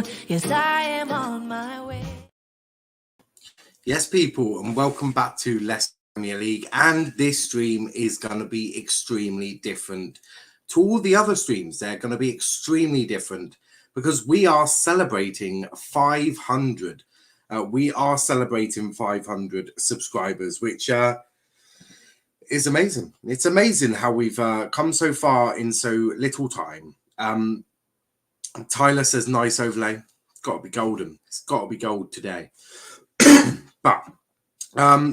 road. Yes, I am on my way. Yes, people, and welcome back to Leicester Premier League. And this stream is going to be extremely different to all the other streams. They're going to be extremely different because we are celebrating 500. We are celebrating 500 subscribers, which is amazing. It's amazing how we've come so far in so little time. Tyler says, nice overlay. It's got to be golden. It's got to be gold today. But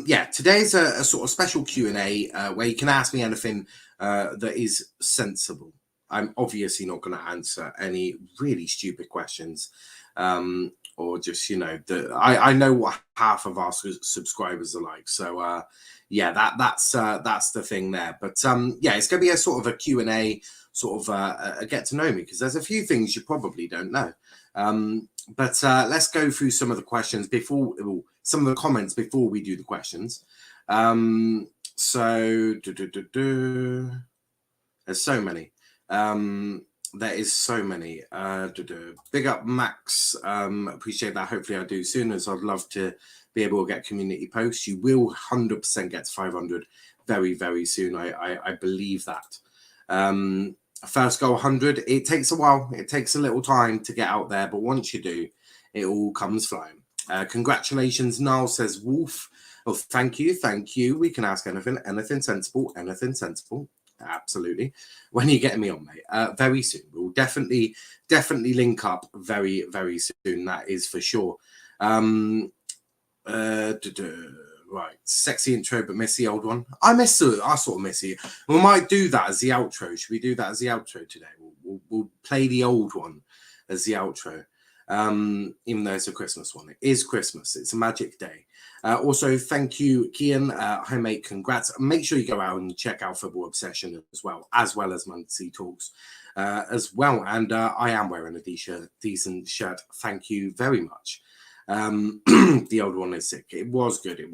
yeah, today's a sort of special Q&A where you can ask me anything that is sensible. I'm obviously not going to answer any really stupid questions or just, you know, I know what half of our subscribers are like. So yeah, that's the thing there. But yeah, it's going to be a sort of a Q&A, sort of a get to know me, because there's a few things you probably don't know. But let's go through some of the questions before, some of the comments before we do the questions. So there's so many. There is so many. Big up Max. Appreciate that. Hopefully I do soon, as I'd love to be able to get community posts. You will 100% get to 500 very, very soon. I believe that. First goal 100, it takes a while. It takes a little time to get out there, but once you do, it all comes flying. Congratulations, Niall, says Wolf. Oh, thank you. We can ask anything sensible, absolutely. When are you getting me on, mate? Very soon. We'll definitely link up very, very soon. That is for sure. Right, sexy intro, but miss the old one. I sort of miss it. We might do that as the outro. Should we do that as the outro today? We'll play the old one as the outro. Even though it's a Christmas one. It is Christmas. It's a magic day. Also, thank you, Kian. Hi, mate. Congrats. Make sure you go out and check out Football Obsession as well as Monthly Talks as well. And I am wearing a decent shirt. Thank you very much. The old one is sick. It was good.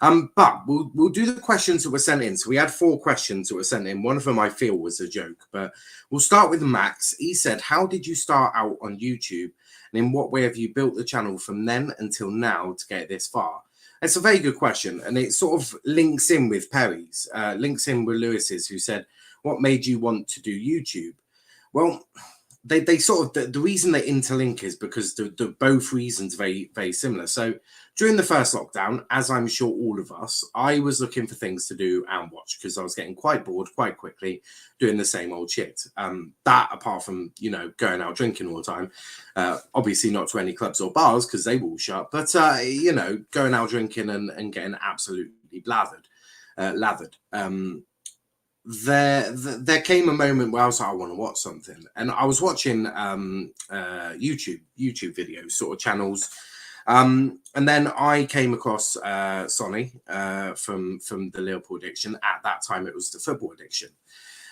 But we'll do the questions that were sent in. So we had 4 questions that were sent in. One of them I feel was a joke, but we'll start with Max. He said, how did you start out on YouTube, and in what way have you built the channel from then until now to get this far? It's a very good question, and it sort of links in with Perry's, links in with Lewis's, who said, what made you want to do YouTube? Well, they sort of, the reason they interlink is because the both reasons very, very similar. So during the first lockdown, as I'm sure all of us, I was looking for things to do and watch because I was getting quite bored quite quickly doing the same old shit. That apart from, you know, going out drinking all the time, obviously not to any clubs or bars because they will shut, but, you know, going out drinking and getting absolutely lathered. There came a moment where I was like, I want to watch something, and I was watching YouTube videos, sort of channels, and then I came across Sonny from the Liverpool Addiction. At that time, it was the Football Addiction,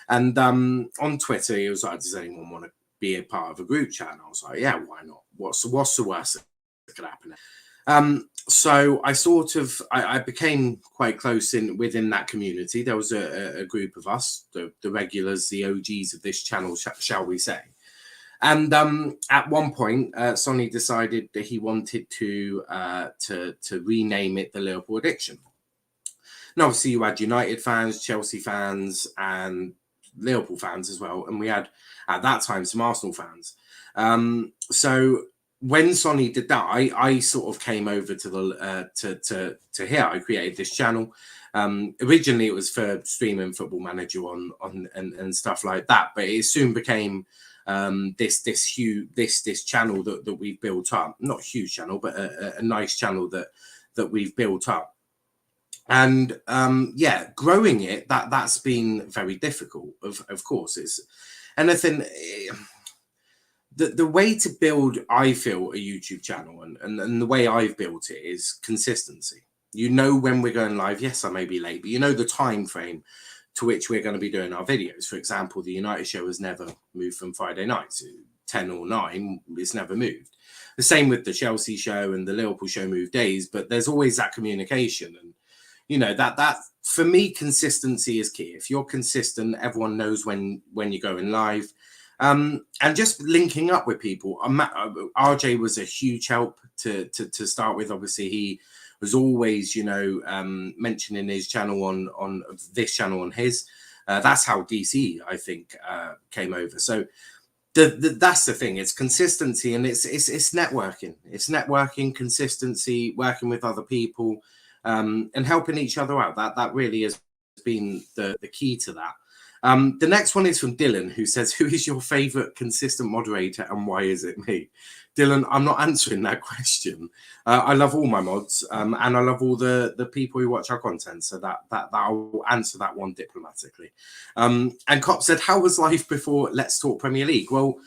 and on Twitter, he was like, "Does anyone want to be a part of a group chat?" And I was like, "Yeah, why not? What's the worst that could happen?" So I became quite close within that community. There was a group of us, the regulars, the OGs of this channel, shall we say. And at one point, Sonny decided that he wanted to rename it the Liverpool Addiction. Now, obviously, you had United fans, Chelsea fans, and Liverpool fans as well. And we had, at that time, some Arsenal fans. So when Sonny did that, I sort of came over to the to here. I created this channel. Originally, it was for streaming Football Manager on and stuff like that, but it soon became this channel that we've built up. Not a huge channel, but a nice channel that we've built up. And yeah, growing it, that's been very difficult. Of course, it's anything. The way to build, I feel, a YouTube channel and the way I've built it is consistency. You know when we're going live. Yes, I may be late, but you know the time frame to which we're going to be doing our videos. For example, the United show has never moved from Friday nights, 10 or 9. It's never moved. The same with the Chelsea show and the Liverpool show move days, but there's always that communication. And, you know, that for me, consistency is key. If you're consistent, everyone knows when you're going live. And just linking up with people. RJ was a huge help to start with. Obviously, he was always, mentioning his channel on this channel on his. That's how DC, I think, came over. So that's the thing. It's consistency, and it's networking. It's networking, consistency, working with other people, and helping each other out. That really has been the key to that. The next one is from Dylan, who says, who is your favorite consistent moderator and why is it me? Dylan, I'm not answering that question. I love all my mods, and I love all the people who watch our content. So that I'll answer that one diplomatically. And Cop said, how was life before Let's Talk Premier League? Well,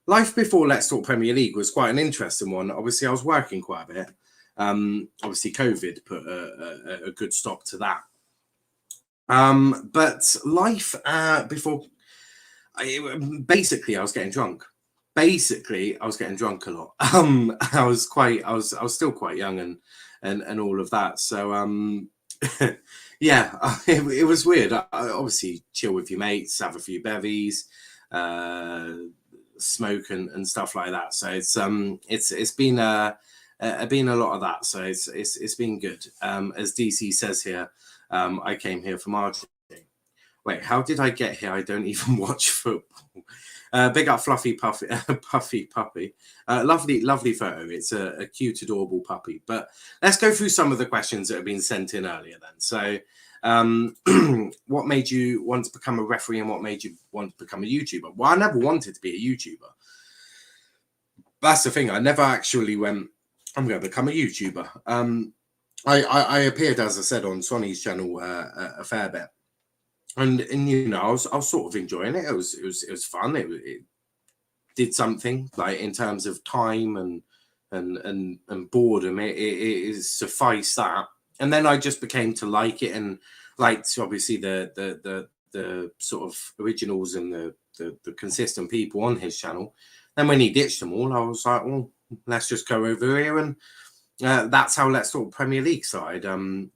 life before Let's Talk Premier League was quite an interesting one. Obviously, I was working quite a bit. Obviously, COVID put a good stop to that. But life before, basically, I was getting drunk. Basically, I was getting drunk a lot. I was still quite young and all of that. So yeah, it was weird. I obviously chill with your mates, have a few bevies, smoke and stuff like that. So it's been a lot of that. So it's been good. As DC says here. I came here from Argentina. Wait, how did I get here? I don't even watch football. Big up Fluffy Puffy, Puffy Puppy. Lovely photo. It's a cute, adorable puppy. But let's go through some of the questions that have been sent in earlier then. So what made you want to become a referee and what made you want to become a YouTuber? Well, I never wanted to be a YouTuber. That's the thing. I never actually went, I'm going to become a YouTuber. I appeared, as I said, on Sonny's channel a fair bit, and I was sort of enjoying it. It was fun. It did something like in terms of time and boredom. It sufficed that, and then I just became to like it and liked obviously the sort of originals and the consistent people on his channel. Then when he ditched them all, I was like, well, let's just go over here and. That's how Let's Talk Premier League started. Well,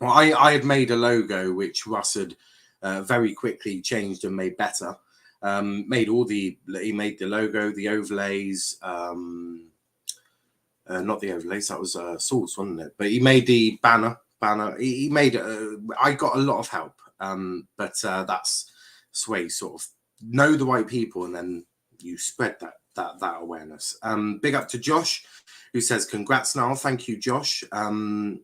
I had made a logo which Russ had very quickly changed and made better. He made the logo, the overlays, not the overlays. That was Saul's, wasn't it? But he made the banner. He made. I got a lot of help. But that's way sort of know the right people and then you spread that awareness. Big up to Josh, who says, congrats, Niall. Thank you, Josh. In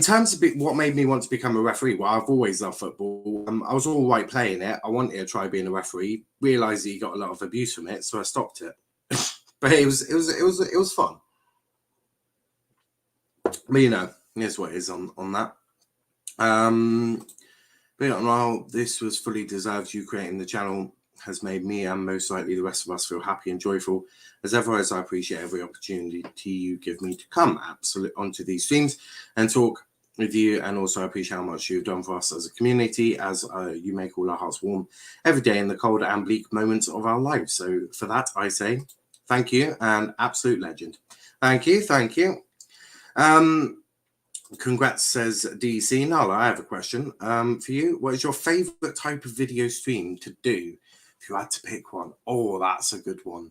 terms of what made me want to become a referee, well, I've always loved football. I was all right playing it. I wanted to try being a referee. Realised that you got a lot of abuse from it, so I stopped it. But it was fun. But here's what it is on that. But Niall, this was fully deserved. You creating the channel has made me and most likely the rest of us feel happy and joyful. As ever, as I appreciate every opportunity you give me to come absolutely onto these streams and talk with you, and also I appreciate how much you've done for us as a community, as you make all our hearts warm every day in the cold and bleak moments of our lives. So for that, I say thank you and absolute legend. Thank you. Congrats, says DC. Nala, I have a question for you. What is your favorite type of video stream to do? If you had to pick one, oh, that's a good one.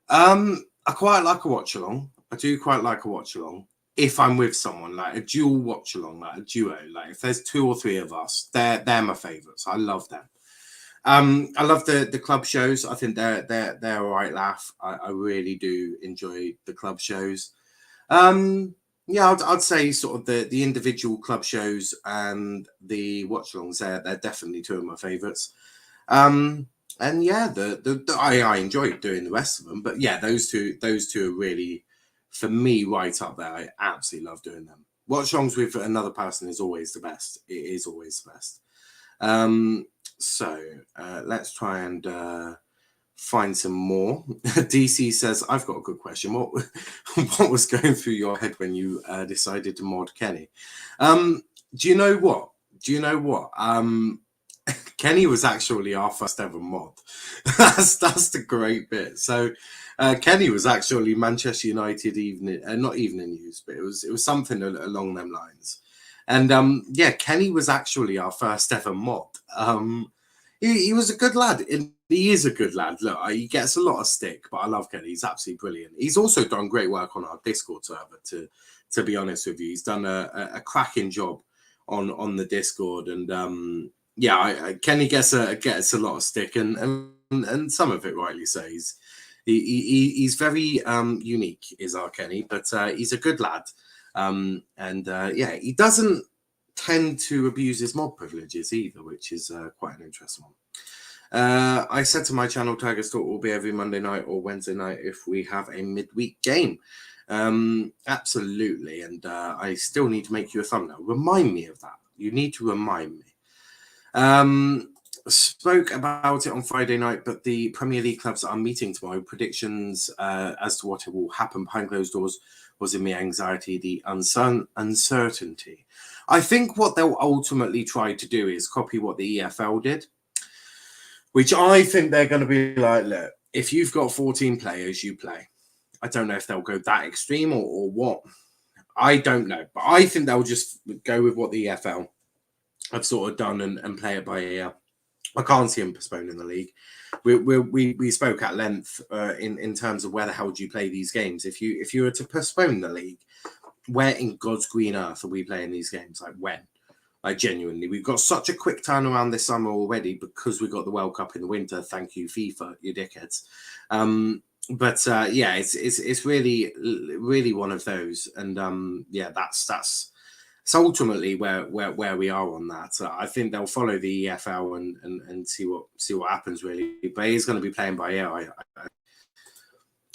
I quite like a watch along. I do quite like a watch along if I'm with someone, like a dual watch along, like a duo. Like if there's 2 or 3 of us, they're my favorites. I love them. I love the club shows. I think they're a right laugh. I really do enjoy the club shows. Yeah, I'd say sort of the individual club shows and the watch-alongs. They're definitely 2 of my favourites. And yeah, I enjoy doing the rest of them. But yeah, those two are really, for me, right up there. I absolutely love doing them. Watch-alongs with another person is always the best. It is always the best. So let's try and find some more. DC says, I've got a good question. What was going through your head when you decided to mod Kenny? Do you know what? Kenny was actually our first ever mod. that's the great bit. So Kenny was actually Manchester United not evening news, but it was something along them lines. And yeah, Kenny was actually our first ever mod. He was a good lad. he is a good lad. Look, he gets a lot of stick, but I love Kenny. He's absolutely brilliant. He's also done great work on our Discord server. To be honest with you, he's done a cracking job on the Discord, and Kenny gets a lot of stick, and some of it rightly so. He's very unique, is our Kenny, but he's a good lad, he doesn't tend to abuse his mod privileges either, which is quite an interesting one. I said to my channel, Tiger's Talk will be every Monday night or Wednesday night if we have a midweek game. Absolutely, and I still need to make you a thumbnail. Remind me of that. You need to remind me. Spoke about it on Friday night, but the Premier League clubs are meeting tomorrow. Predictions as to what will happen behind closed doors was in the anxiety, the uncertainty. I think what they'll ultimately try to do is copy what the EFL did, which I think they're going to be like, look, if you've got 14 players, you play. I don't know if they'll go that extreme or what. I don't know. But I think they'll just go with what the EFL have sort of done and play it by ear. I can't see them postponing the league. We spoke at length in terms of where the hell do you play these games. If you were to postpone the league, where in God's green earth are we playing these games? Like when? Like genuinely, we've got such a quick turnaround this summer already because we got the World Cup in the winter. Thank you, FIFA, you dickheads. It's really one of those, and that's ultimately where we are on that. I think they'll follow the EFL and see what happens really. But he's going to be playing by ear.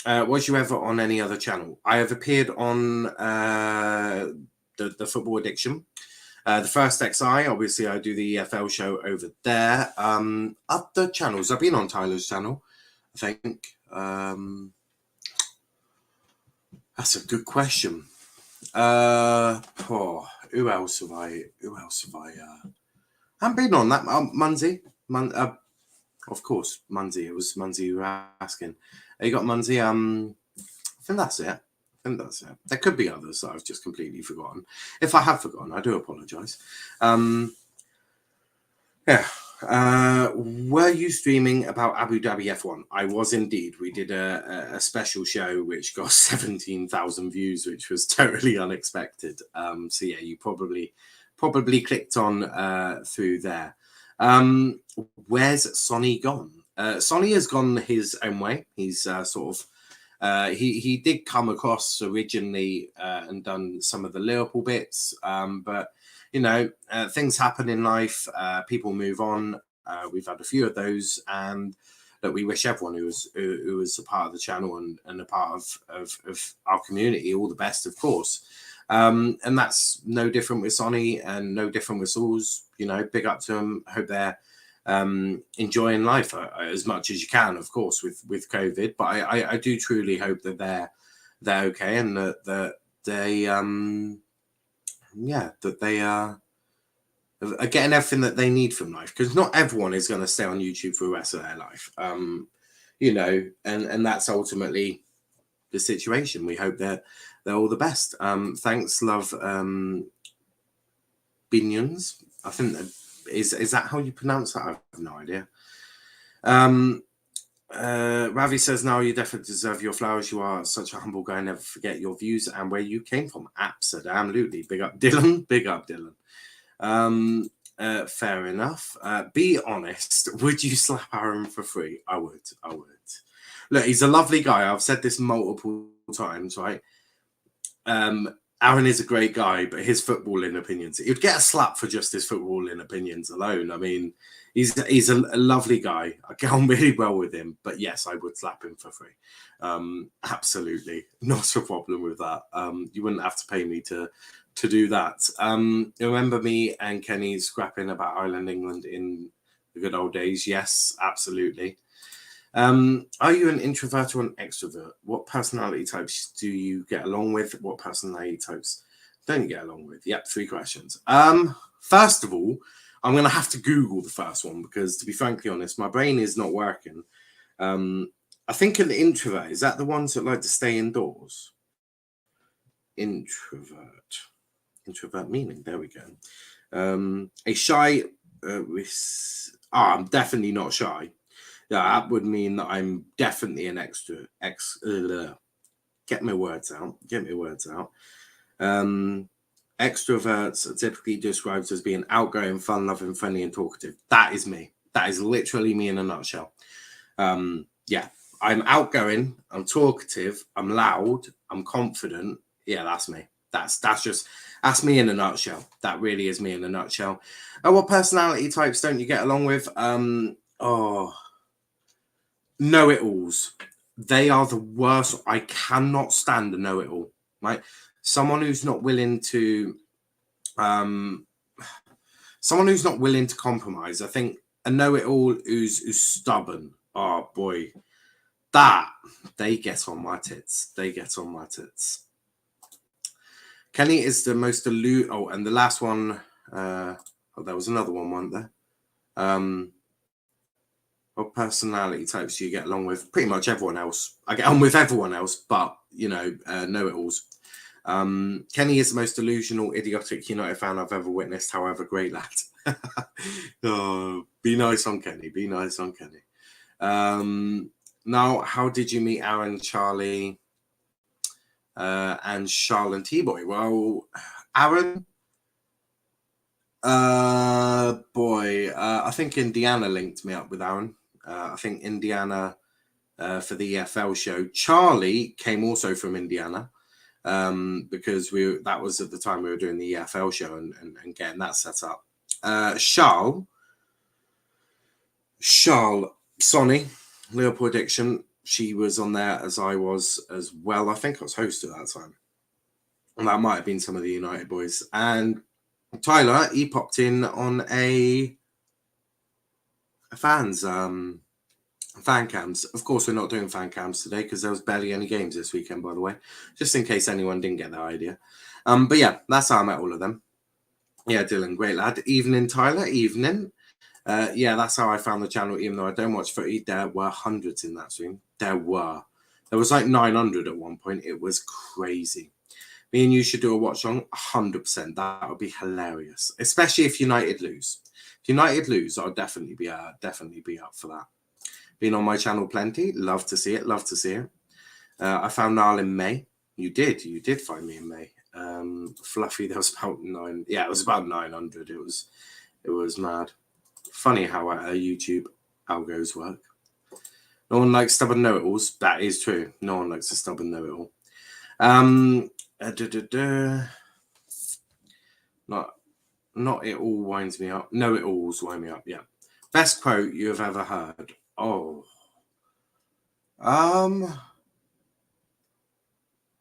Was you ever on any other channel? I have appeared on the Football Addiction. The First XI, obviously, I do the EFL show over there. Other channels, I've been on Tyler's channel, I think. That's a good question. Who else have I? I haven't been on that. Munsey. Of course, Munsey. It was Munsey who were asking. You got Munsey. I think that's it. There could be others that I've just completely forgotten. If I have forgotten, I do apologise. Were you streaming about Abu Dhabi F1? I was indeed. We did a special show which got 17,000 views, which was totally unexpected. You probably clicked on through there. Where's Sonny gone? Sonny has gone his own way. He's he did come across originally and done some of the Liverpool bits, but things happen in life. People move on. We've had a few of those, and that we wish everyone who was a part of the channel and a part of our community all the best, of course. And that's no different with Sonny and no different with Sauls. Big up to them. Hope they're enjoying life as much as you can, of course, with COVID. But I do truly hope that they're okay and that they are getting everything that they need from life, because not everyone is going to stay on YouTube for the rest of their life. And that's ultimately the situation. We hope that they're all the best. Thanks, love. Binions, I think is that how you pronounce that? I have no idea. Ravi says, now you definitely deserve your flowers. You are such a humble guy. Never forget your views and where you came from. Absolutely. Big up, Dylan. Big up, Dylan. Fair enough. Be honest. Would you slap Aaron for free? I would. Look, he's a lovely guy. I've said this multiple times, right? Aaron is a great guy, but his footballing opinions, he'd get a slap for just his footballing opinions alone. I mean, he's a lovely guy. I get on really well with him, but yes, I would slap him for free. Absolutely. Not a problem with that. You wouldn't have to pay me to do that. Remember me and Kenny scrapping about Ireland, England in the good old days? Yes, absolutely. Are you an introvert or an extrovert? What personality types do you get along with? What personality types don't you get along with? Yep, 3 questions. First of all, I'm going to have to Google the first one because, to be frankly honest, my brain is not working. I think an introvert, is that the ones that like to stay indoors? Introvert meaning, there we go. A shy, I'm definitely not shy. that would mean that I'm definitely an get my words out. Extroverts are typically described as being outgoing, fun-loving, friendly, and talkative. That is me. That is literally me in a nutshell. Yeah, I'm outgoing, I'm talkative, I'm loud, I'm confident. Yeah, that's me. That's me in a nutshell. That really is me in a nutshell. What personality types don't you get along with? Know-it-alls. They are the worst. I cannot stand a know-it-all. Right? Someone who's not willing to compromise. I think a know-it-all who's stubborn. Oh boy, they get on my tits. Kenny is the most elusive. Oh, and the last one. There was another one, wasn't there? What personality types do you get along with? Pretty much everyone else. I get on with everyone else, but know-it-alls. Kenny is the most delusional, idiotic United fan I've ever witnessed. However, great lad. Oh, be nice on Kenny. Now, how did you meet Aaron, Charlie, and Charles and T-Boy? Well, Aaron, I think Indiana linked me up with Aaron. I think Indiana for the EFL show. Charlie came also from Indiana. Because that was at the time we were doing the EFL show and getting that set up. Charles, Sonny, Leopold Diction, she was on there as I was as well. I think I was host at that time. And that might have been some of the United boys. And Tyler, he popped in on a fan cams. Of course, we're not doing fan cams today because there was barely any games this weekend, by the way, just in case anyone didn't get that idea. But yeah, that's how I met all of them. Yeah, Dylan, great lad. Evening, Tyler, evening. Yeah, that's how I found the channel, even though I don't watch footy. There were hundreds in that stream. There was like 900 at one point. It was crazy. Me and you should do a watch on 100%. That would be hilarious, especially if United lose. If United lose, I'll definitely be up for that. Been on my channel plenty. Love to see it. I found Niall in May. You did find me in May. Fluffy, there was about 9. Yeah, it was about 900. It was mad. Funny how YouTube algos work. No one likes stubborn know-it-alls. That is true. No one likes a stubborn know-it-all. Not it all winds me up. Know-it-alls wind me up. Yeah. Best quote you have ever heard. Oh.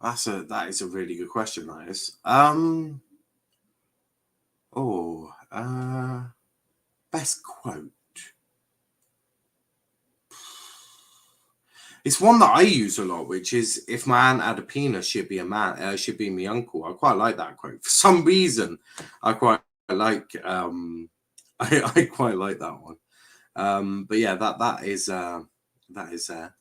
That is a really good question, that is. Best quote. It's one that I use a lot, which is, if my aunt had a penis, she'd be a man. She'd be my uncle. I quite like that quote. For some reason, I quite like I quite like that one. But yeah, that is there.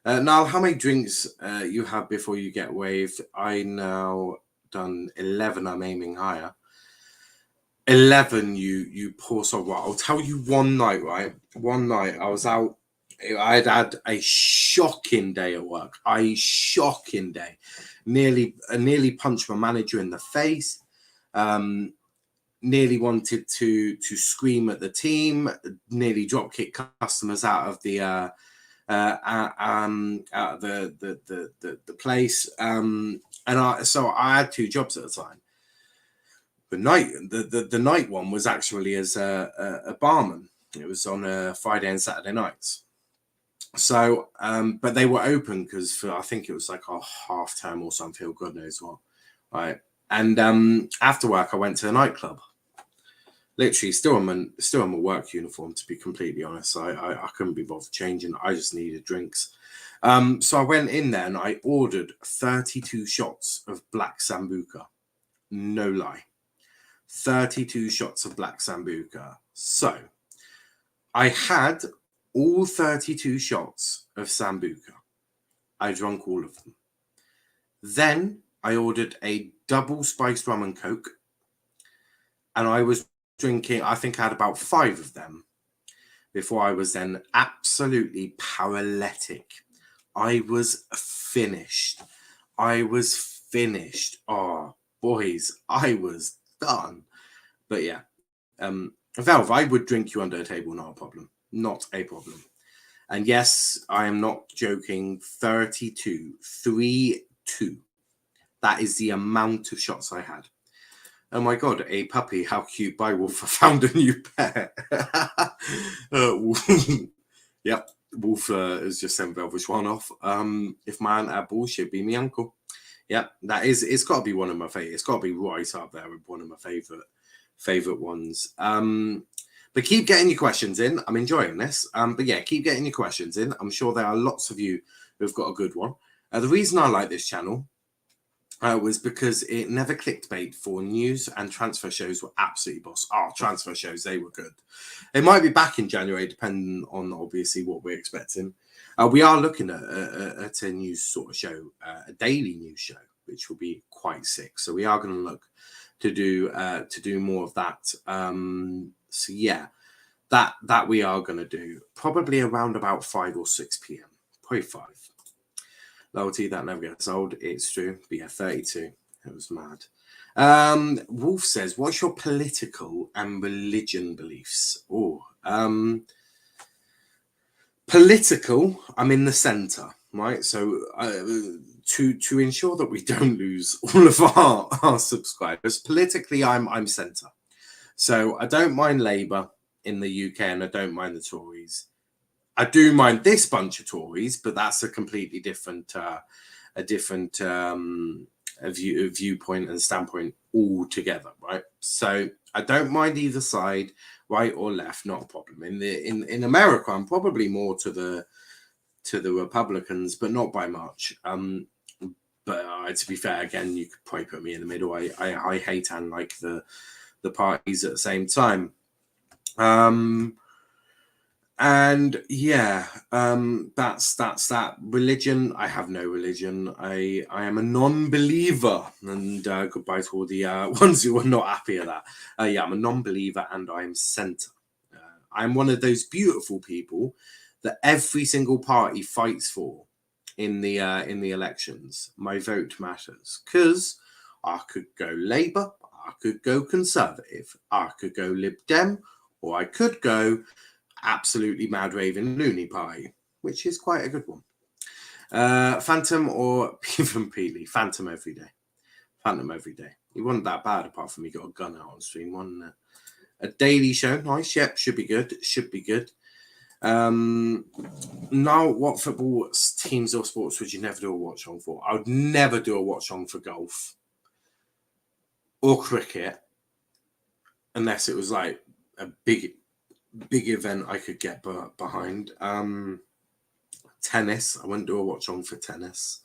Niall, how many drinks you have before you get waved? I now done 11. I'm aiming higher. 11. You poor soul. Right, I'll tell you one night. Right, one night I was out. I'd had a shocking day at work. Nearly punched my manager in the face. Nearly wanted to scream at the team. Nearly drop kick customers out of the place. So I had 2 jobs at a time. The night one was actually as a barman. It was on a Friday and Saturday nights. So, but they were open because I think it was like a half term or something, God knows what. Right. And after work, I went to the nightclub. Literally, still in my work uniform, to be completely honest. I couldn't be bothered changing. I just needed drinks. So I went in there and I ordered 32 shots of black Sambuca. No lie. 32 shots of black Sambuca. So I had all 32 shots of Sambuca. I drank all of them. Then I ordered a double spiced rum and coke. And I was drinking, I think I had about 5 of them. before I was then absolutely paralytic. I was finished. Oh, boys, I was done. But yeah, Valve, I would drink you under a table, not a problem. Not a problem. And yes, I am not joking. 32. 3-2. That is the amount of shots I had. Oh my God, a puppy. How cute. Bye, Wolf. I found a new pet. Yep. Wolf has just sent Velvish one off. If my aunt had balls, she'd be me uncle. Yep. It's got to be one of my favorite. It's got to be right up there with one of my favorite ones. But keep getting your questions in. I'm enjoying this. But yeah, keep getting your questions in. I'm sure there are lots of you who've got a good one. The reason I like this channel was because it never clickbait for news, and transfer shows were absolutely boss. Transfer shows, they were good. It might be back in January, depending on obviously what we're expecting. We are looking at a news sort of show, a daily news show, which will be quite sick. So we are going to look to do more of that. So yeah, that we are going to do probably around about 5 or 6 p.m. Probably 5. Loyalty that never gets old. It's true. But yeah, 32. It was mad. Wolf says, what's your political and religion beliefs? Political, I'm in the centre, right? So to ensure that we don't lose all of our subscribers, politically, I'm centre. So I don't mind Labour in the UK, and I don't mind the Tories. I do mind this bunch of Tories, but that's a completely different, viewpoint and standpoint altogether, right? So I don't mind either side, right or left, not a problem. In America, I'm probably more to the Republicans, but not by much. But to be fair, again, you could probably put me in the middle. I hate and like the parties at the same time. And yeah, that's that. Religion, I have no religion. I am a non-believer, and goodbye to all the ones who are not happy at that. Yeah, I'm a non-believer, and I am centre. I'm one of those beautiful people that every single party fights for in the elections. My vote matters, because I could go Labour, I could go Conservative, I could go Lib Dem, or I could go absolutely mad raving loony party, which is quite a good one. Phantom or even Peely? Phantom every day. Phantom every day. He wasn't that bad, apart from he got a gun out on stream. One a daily show, nice. Yep, should be good. Should be good. Now, what football teams or sports would you never do a watch on for? I would never do a watch on for golf or cricket, unless it was like a big event I could get behind. Tennis, I wouldn't do a watch on for tennis.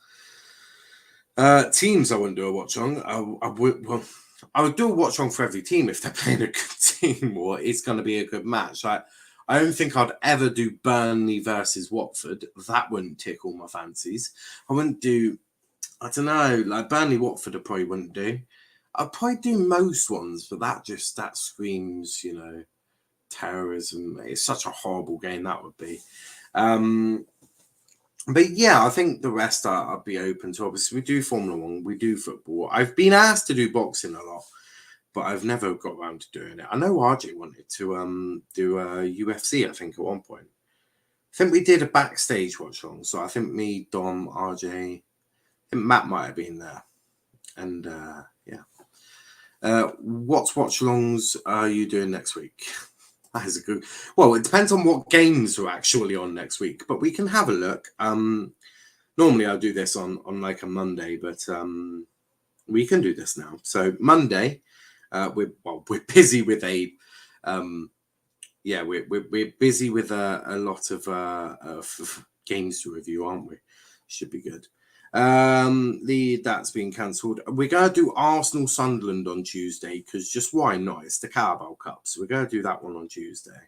Teams, I wouldn't do a watch on. I would do a watch on for every team if they're playing a good team or it's going to be a good match. I don't think I'd ever do Burnley versus Watford. That wouldn't tickle my fancies. I wouldn't do, I don't know, like Burnley Watford I probably wouldn't do. I'd probably do most ones, but that screams, terrorism. It's such a horrible game that would be. But yeah, I think the rest I'd be open to. Obviously, we do Formula 1, we do football. I've been asked to do boxing a lot, but I've never got around to doing it. I know RJ wanted to do a UFC, I think, at one point. I think we did a backstage watch on. So I think me, Dom, RJ, I think Matt might have been there. And yeah. What watch-alongs are you doing next week? That is a good. Well, it depends on what games are actually on next week, but we can have a look. Normally I'll do this on like a Monday, but we can do this now. So Monday, we're busy with a we're busy with a lot of games to review, aren't we? Should be good. That's been cancelled. We're gonna do Arsenal Sunderland on Tuesday because just why not? It's the Carabao Cup, so we're gonna do that one on Tuesday.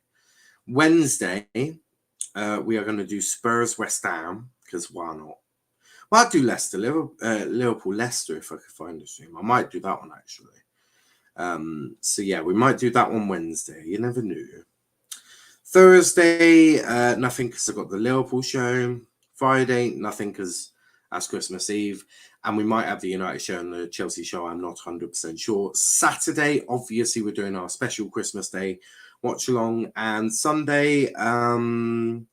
Wednesday, we are gonna do Spurs West Ham because why not? Well, I'd do Leicester, Liverpool Leicester if I could find a stream. I might do that one actually. So yeah, we might do that one Wednesday. You never knew. Thursday, nothing because I've got the Liverpool show. Friday, nothing because that's Christmas Eve. And we might have the United show and the Chelsea show. I'm not 100% sure. Saturday, obviously, we're doing our special Christmas Day watch along. And Sunday, oh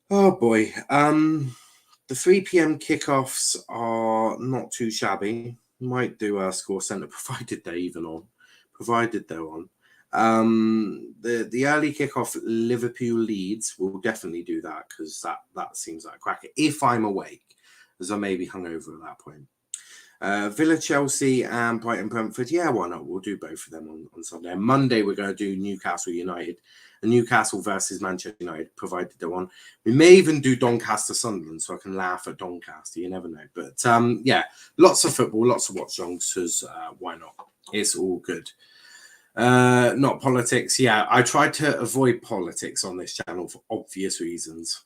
boy. The 3 p.m. kickoffs are not too shabby. Might do a score centre, provided they're even on. Provided they're on. The early kickoff Liverpool Leeds will definitely do that because that seems like a cracker if I'm awake, as I may be hungover at that point. Villa Chelsea and Brighton Brentford, yeah, why not? We'll do both of them on Sunday. And Monday we're going to do Newcastle United and Newcastle versus Manchester United, provided they're on. We may even do Doncaster Sunderland, so I can laugh at Doncaster. You never know. But yeah, lots of football, lots of watch-alongs, because why not? It's all good. Not politics. Yeah, I tried to avoid politics on this channel for obvious reasons.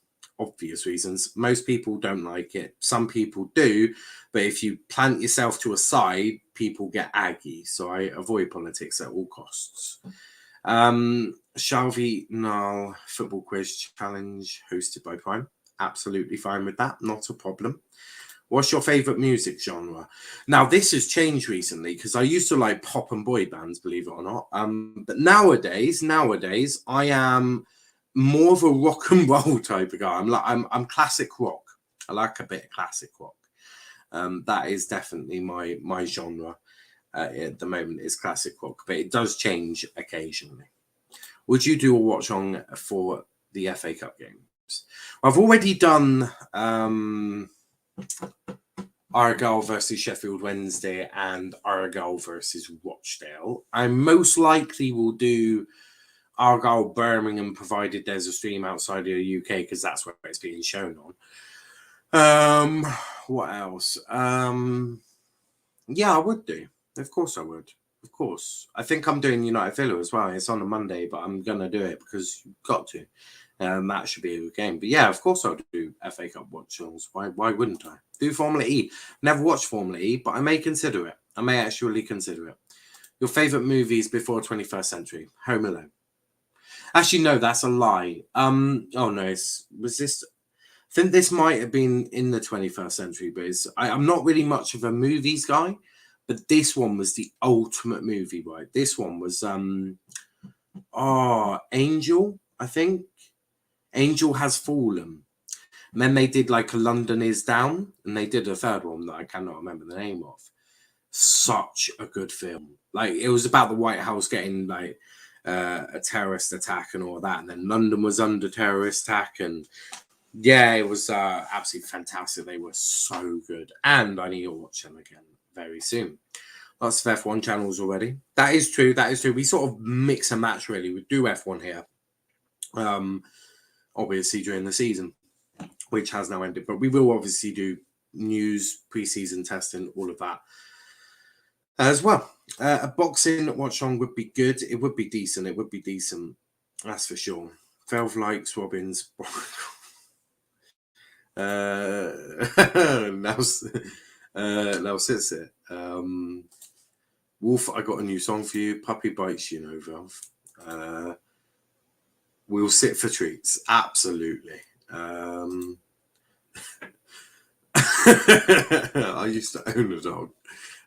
Most people don't like it. Some people do, but if you plant yourself to a side, people get aggy. So I avoid politics at all costs. Shalvi Niall football quiz challenge hosted by Prime. Absolutely fine with that. Not a problem. What's your favorite music genre? Now, this has changed recently because I used to like pop and boy bands, believe it or not. But nowadays, I am more of a rock and roll type of guy. I'm classic rock. I like a bit of classic rock. That is definitely my genre at the moment is classic rock, but it does change occasionally. Would you do a watch on for the FA Cup games? I've already done Argyle versus Sheffield Wednesday and Argyle versus Rochdale. I most likely will do Argyle Birmingham, provided there's a stream outside of the UK, because that's where it's being shown on. What else? Yeah, I would do. Of course I would. Of course. I think I'm doing United Villa as well. It's on a Monday, but I'm going to do it because you've got to. That should be a good game. But yeah, of course I'll do FA Cup watch-alongs. Why wouldn't I? Do Formula E. Never watched Formula E, but I may consider it. I may actually consider it. Your favourite movies before 21st century? Home Alone. Actually, no, that's a lie. Oh no, was this? I think this might have been in the 21st century, but I'm not really much of a movies guy. But this one was the ultimate movie, right? This one was Angel, I think. Angel Has Fallen. And then they did like a London Is Down, and they did a third one that I cannot remember the name of. Such a good film. Like, it was about the White House getting like a terrorist attack and all that, and then London was under terrorist attack, and yeah, it was absolutely fantastic. They were so good, and I need to watch them again very soon. Lots of F1 channels already. That is true. We sort of mix and match, really. We do F1 here, obviously during the season, which has now ended, but we will obviously do news, pre-season testing, all of that as well. A boxing watch-on would be good. It would be decent. That's for sure. 12 likes, Robbins. Now sits it. Wolf, I got a new song for you. Puppy Bites, you know, Valve. We'll sit for treats. Absolutely. I used to own a dog.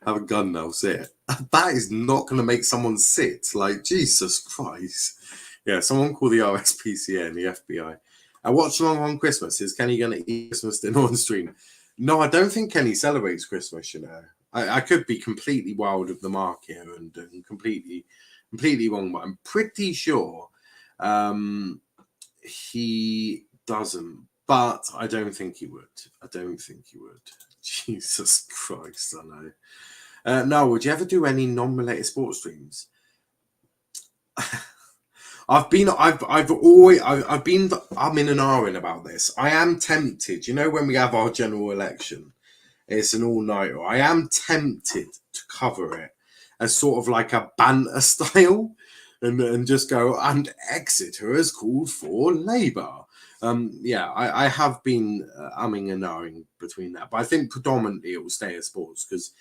Have a gun now, sit. That is not going to make someone sit. Like, Jesus Christ. Yeah, someone call the RSPCA and the FBI. I watch along on Christmas. Is Kenny going to eat Christmas dinner on stream? No, I don't think Kenny celebrates Christmas, you know. I could be completely wild of the mark here and completely wrong, but I'm pretty sure he doesn't. But I don't think he would. Jesus Christ, I know. No, would you ever do any non-related sports streams? I'm in an R about this. I am tempted. You know, when we have our general election, it's an all-nighter. I am tempted to cover it as sort of like a banter style, and just go, and Exeter has called for Labour. Yeah, I have been umming and ahhing between that, but I think predominantly it will stay as sports, because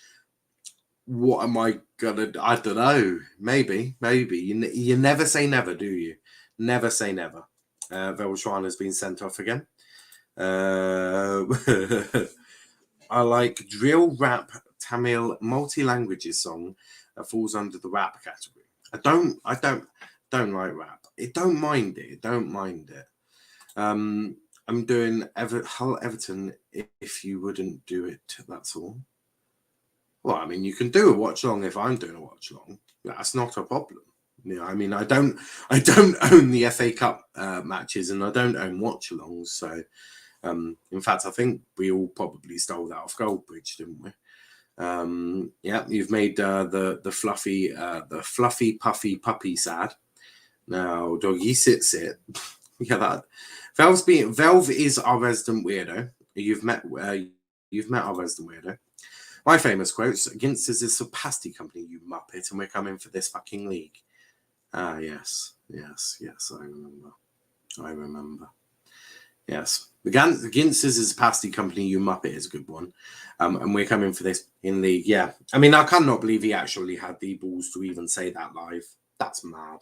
what am I gonna? I don't know. Maybe. You never say never, do you? Never say never. Velshwan has been sent off again. I like drill, rap, Tamil, multi-languages song that falls under the rap category. I don't like rap. Don't mind it. I'm doing Hull Everton if you wouldn't do it. That's all. Well, I mean, you can do a watch long if I'm doing a watch long. That's not a problem. I mean, I don't own the FA Cup matches, and I don't own watch alongs. So, in fact, I think we all probably stole that off Goldbridge, didn't we? Yeah, you've made the fluffy puffy puppy sad. Now, doggy sit. Yeah, that Velv is our resident weirdo. You've met our resident weirdo. My famous quotes: "Against us is a pasty company, you muppet, and we're coming for this fucking league." Ah, yes, I remember. Yes, against us is a pasty company, you muppet is a good one. And we're coming for this in league. Yeah, I mean, I cannot believe he actually had the balls to even say that live. That's mad.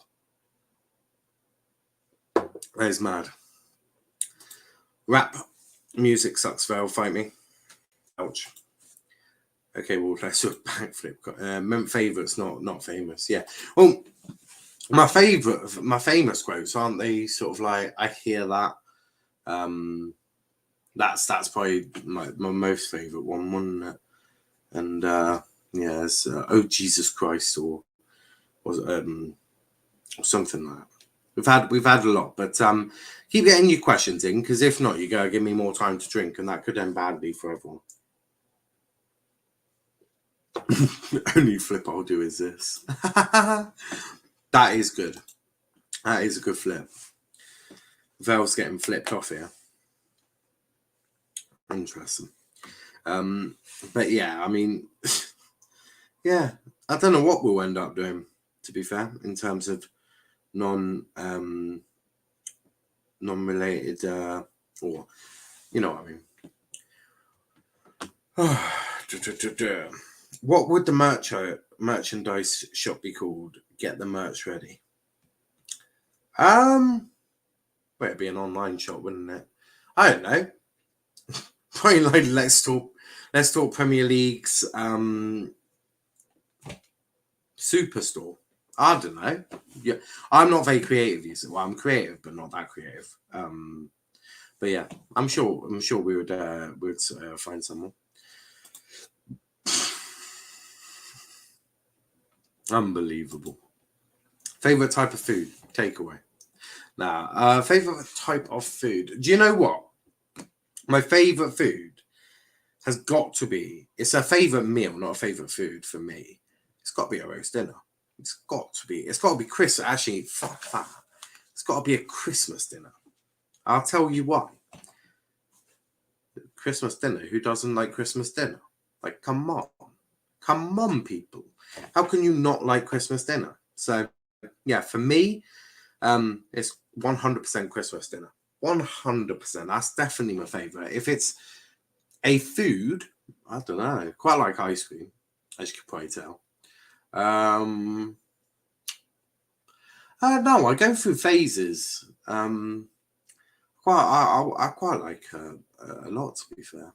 That is mad. Rap music sucks. Vel, fight me. Ouch. Okay, well, let's do a backflip. Favourites, not famous. Yeah. Well, my famous quotes, aren't they? Sort of like, I hear that. That's probably my most favourite one, wasn't it? And yeah, it's "Oh Jesus Christ" or something like that. We've had a lot, but keep getting your questions in, because if not, you're gonna give me more time to drink, and that could end badly for everyone. Only flip I'll do is this. That is good. That is a good flip. Vel's getting flipped off here. Interesting. But yeah, I mean, yeah, I don't know what we'll end up doing, to be fair, in terms of non-related, or you know what I mean. What would the merchandise shop be called? Get the merch ready. Well, it'd be an online shop, wouldn't it? I don't know. Probably like let's talk Premier League's Superstore. I don't know. Yeah, I'm not very creative. Well, I'm creative, but not that creative. But yeah, I'm sure we would find someone. Unbelievable. Favorite type of food? Takeaway. Now, favorite type of food. Do you know what? My favorite food has got to be. It's a favorite meal, not a favorite food for me. It's got to be a roast dinner. It's got to be Christmas. Actually, fuck that. It's got to be a Christmas dinner. I'll tell you why. Christmas dinner. Who doesn't like Christmas dinner? Like, come on, people. How can you not like Christmas dinner? So, yeah, for me, it's 100% Christmas dinner. 100%. That's definitely my favorite. If it's a food, I don't know. Quite like ice cream, as you can probably tell. No, I go through phases. I quite like a lot, to be fair.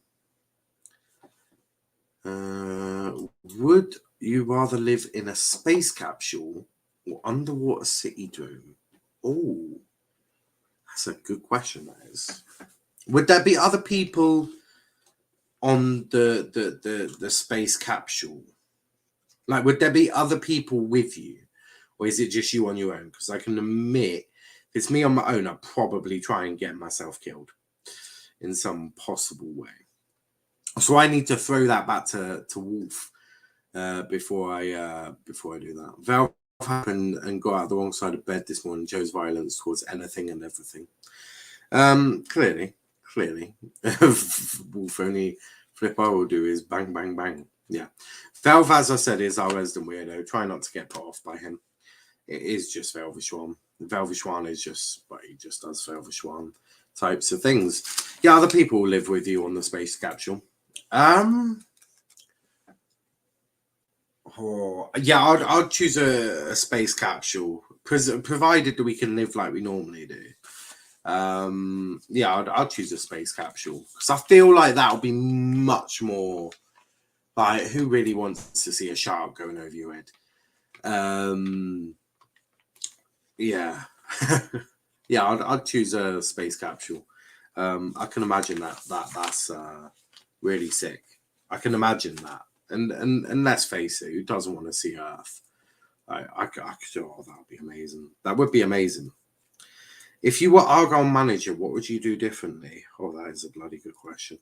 Would you rather live in a space capsule or underwater city dome? Oh, that's a good question, that is. Would there be other people on the space capsule? Like, would there be other people with you? Or is it just you on your own? Because I can admit, if it's me on my own, I'd probably try and get myself killed in some possible way. So I need to throw that back to Wolf before I do that. Val happened and got out the wrong side of bed this morning. Joe's violence towards anything and everything. Clearly. Wolf, only flip I will do is bang, bang, bang. Yeah. Velv, as I said, is our resident weirdo. Try not to get put off by him. It is just Velvishwan. Velvishwan is just, but he just does Velvishwan types of things. Yeah, other people will live with you on the space capsule. Yeah, I'd choose a space capsule provided that we can live like we normally do. Yeah, I'd choose a space capsule because I feel like that'll be much more like, who really wants to see a shark going over your head? Yeah. Yeah, I'd choose a space capsule. I can imagine that's really sick. I can imagine that. And let's face it, who doesn't want to see Earth? I could, oh, that would be amazing. That would be amazing. If you were Argyle manager, what would you do differently? Oh, that is a bloody good question.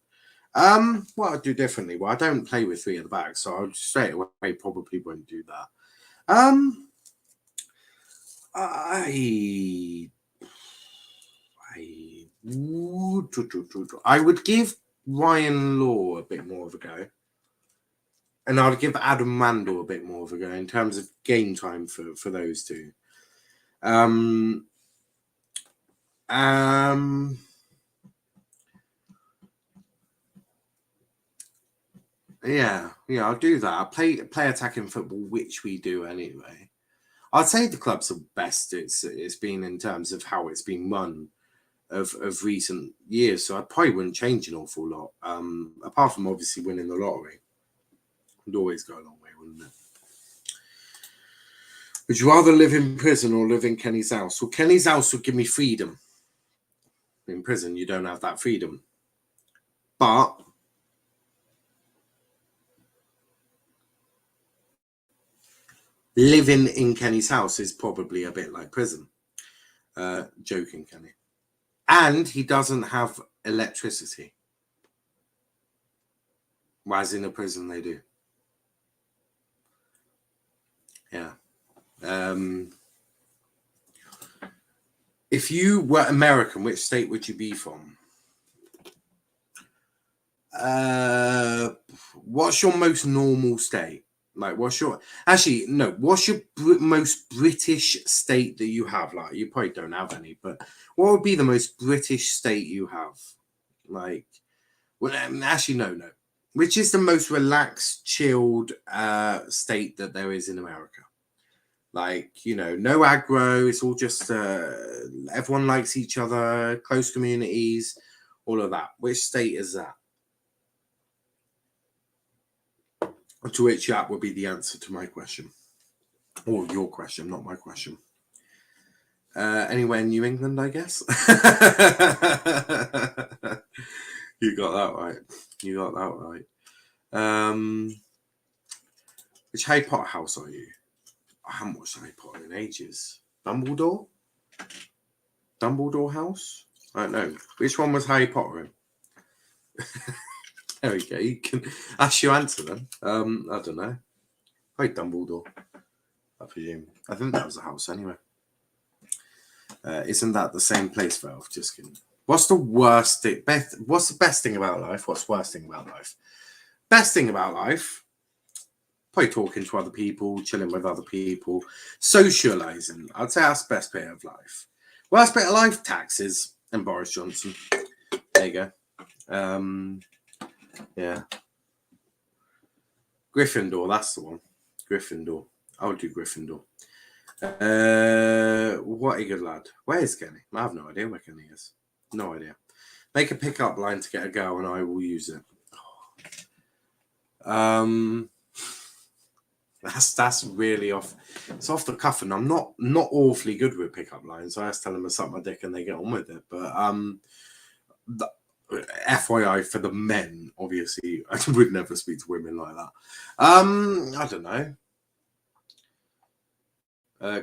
What I'd do differently? Well, I don't play with three at the back, so I straight away probably wouldn't do that. I would give Ryan Law a bit more of a go. And I'd give Adam Randall a bit more of a go in terms of game time for those two. Yeah, I'll do that. I'll play attacking football, which we do anyway. I'd say the club's the best it's been in terms of how it's been run of recent years. So I probably wouldn't change an awful lot. Apart from obviously winning the lottery. It'd always go a long way, wouldn't it? Would you rather live in prison or live in Kenny's house? Well, Kenny's house would give me freedom. In prison, you don't have that freedom. But living in Kenny's house is probably a bit like prison. Joking, Kenny. And he doesn't have electricity. Whereas in a prison, they do. Yeah. If you were American, which state would you be from? What's your most normal state? Like, what's your most British state that you have? Like, you probably don't have any, but what would be the most British state you have? Like, well, actually, no. Which is the most relaxed, chilled state that there is in America? Like, no aggro. It's all just everyone likes each other, close communities, all of that. Which state is that? To which that would be the answer to my question. Or your question, not my question. Anywhere in New England, I guess. You got that right. Which Harry Potter house are you? I haven't watched Harry Potter in ages. Dumbledore house? I don't know. Which one was Harry Potter in? There we go. You can ask your answer then. I don't know. Probably Dumbledore, I presume. I think that was the house anyway. Isn't that the same place, Valve? Just kidding. What's the worst thing? What's the best thing about life? What's the worst thing about life? Best thing about life? Probably talking to other people, chilling with other people, socializing. I'd say that's the best bit of life. Worst bit of life? Taxes and Boris Johnson. There you go. Yeah. Gryffindor, that's the one. Gryffindor. I'll do Gryffindor. What a good lad. Where is Kenny? I have no idea where Kenny is. No idea. Make a pickup line to get a girl and I will use it. That's really off. It's off the cuff, and I'm not awfully good with pickup lines. I just tell them to suck my dick and they get on with it. But FYI for the men, obviously, I would never speak to women like that. I don't know. I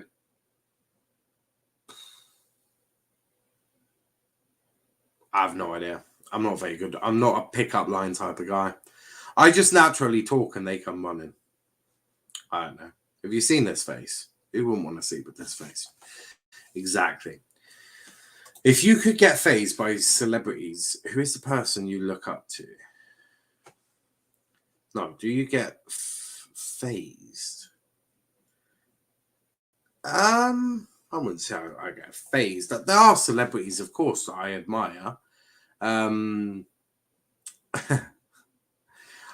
have no idea. I'm not very good. I'm not a pickup line type of guy. I just naturally talk and they come running. I don't know. Have you seen this face? Who wouldn't want to see with this face? Exactly. If you could get phased by celebrities, who is the person you look up to? No, do you get phased? I wouldn't say I get phased. There are celebrities, of course, that I admire.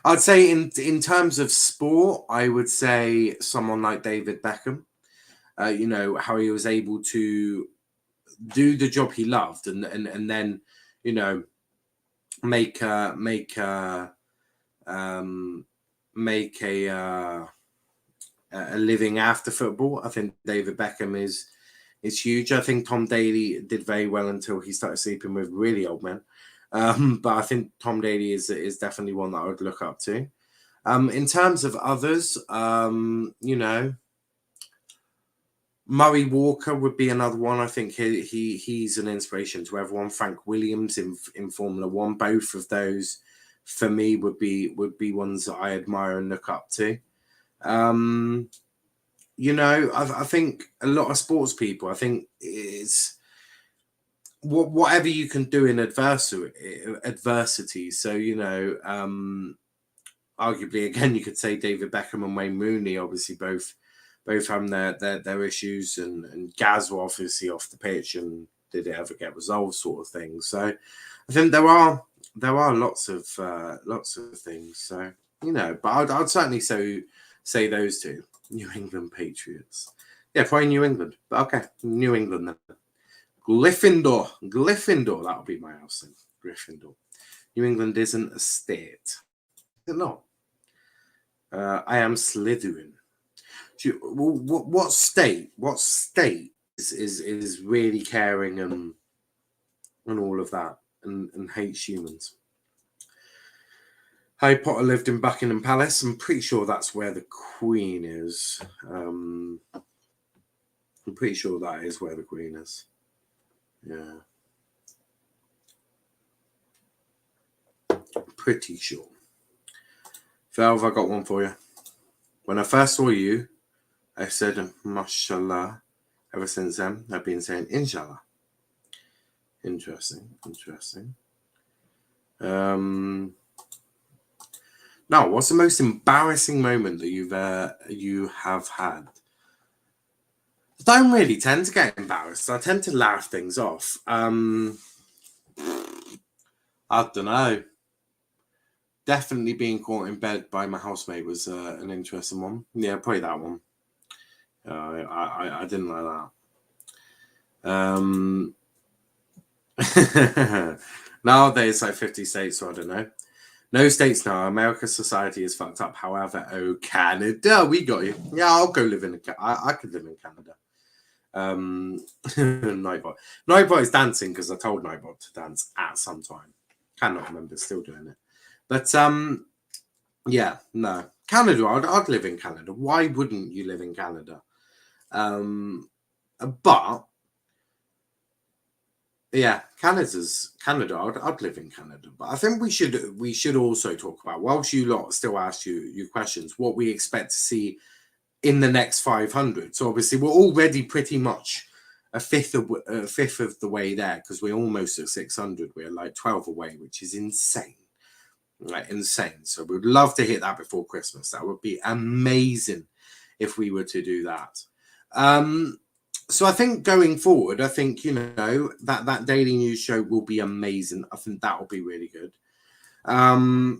I'd say in terms of sport, I would say someone like David Beckham. you know, how he was able to do the job he loved, and then, you know, make a living after football. I think David Beckham is huge. I think Tom Daley did very well until he started sleeping with really old men. But I think Tom Daley is definitely one that I would look up to. In terms of others, you know, Murray Walker would be another one. I think he's an inspiration to everyone. Frank Williams in Formula One. Both of those, for me, would be ones that I admire and look up to. You know, I think a lot of sports people, I think it's whatever you can do in adversity. So, you know, arguably, again, you could say David Beckham and Wayne Rooney, obviously both having their issues, and Gaz were obviously off the pitch, and did it ever get resolved, sort of thing. So I think there are lots of things. So, you know, but I'd certainly say those two. New England Patriots. Yeah, probably New England. But okay, New England then. Gryffindor, that'll be my house then. Gryffindor. New England isn't a state. Is it not? I am Slytherin. What state is really caring and all of that, and hates humans? Harry Potter lived in Buckingham Palace. I'm pretty sure that's where the Queen is. I'm pretty sure that is where the Queen is. Yeah. Pretty sure. Valve, I got one for you. When I first saw you, I said, mashallah. Ever since then, I've been saying, inshallah. Interesting. Now, what's the most embarrassing moment that you have had? I don't really tend to get embarrassed. I tend to laugh things off. I don't know. Definitely being caught in bed by my housemate was an interesting one. Yeah, probably that one. I didn't like that. Nowadays, like 50 states, so I don't know. No states now. America's society is fucked up. However, oh, Canada, we got you. Yeah, I'll go live in I could live in Canada. Nightbot is dancing because I told Nightbot to dance at some time. Cannot remember still doing it. But yeah, no. Canada, I'd live in Canada. Why wouldn't you live in Canada? But yeah, Canada. I'd live in Canada, but I think we should also talk about, whilst you lot still ask you questions, what we expect to see in the next 500. So obviously we're already pretty much a fifth of the way there, because we're almost at 600. We're like 12 away, which is insane, like insane. So we'd love to hit that before Christmas. That would be amazing if we were to do that. So I think going forward, I think, you know, that daily news show will be amazing. I think that will be really good. I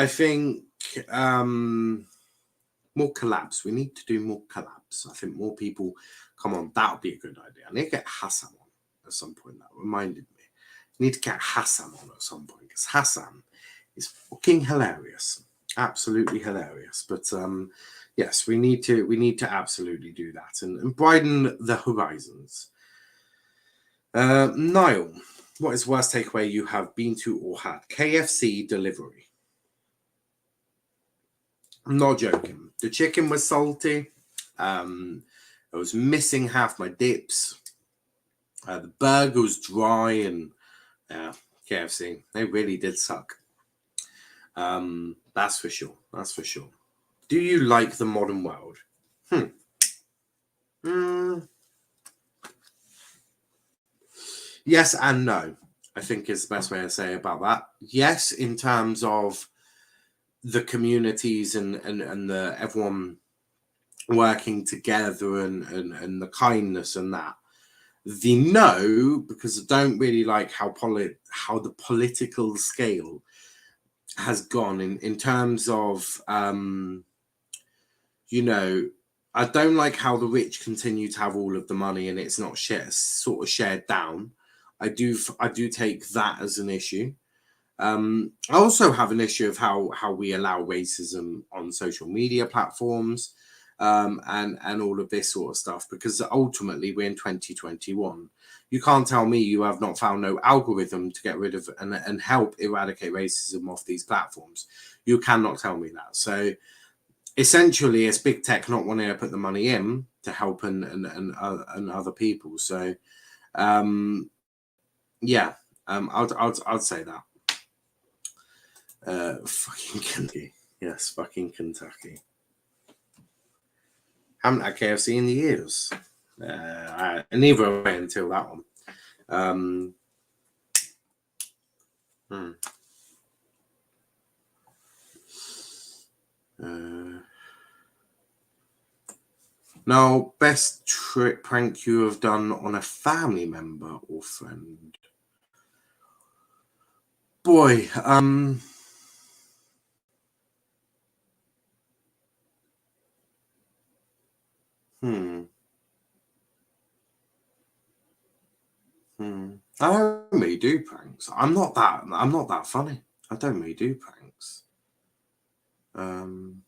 think more collabs. We need to do more collabs. I think more people come on. That would be a good idea. I need to get Hassan on at some point. That reminded me. I need to get Hassan on at some point, because Hassan is fucking hilarious. Absolutely hilarious. But yes, we need to absolutely do that and widen the horizons. Niall, what is the worst takeaway you have been to or had? KFC delivery. I'm not joking. The chicken was salty. I was missing half my dips. The burger was dry, and KFC, they really did suck. That's for sure. Do you like the modern world? Yes and no, I think is the best way to say about that. Yes, in terms of the communities and the everyone working together and the kindness and that. The no, because I don't really like how the political scale has gone in terms of you know, I don't like how the rich continue to have all of the money and it's not shared down. I do take that as an issue. I also have an issue of how we allow racism on social media platforms, and all of this sort of stuff, because ultimately we're in 2021. You can't tell me you have not found no algorithm to get rid of and help eradicate racism off these platforms. You cannot tell me that. So essentially, it's big tech not wanting to put the money in to help and other people. So yeah, I'd say that. Fucking Kentucky. Yes, fucking Kentucky. Haven't had KFC in the years. Neither way until that one. Now, best prank you have done on a family member or friend? Boy, I don't really do pranks. I'm not that funny. I don't really do pranks. Can't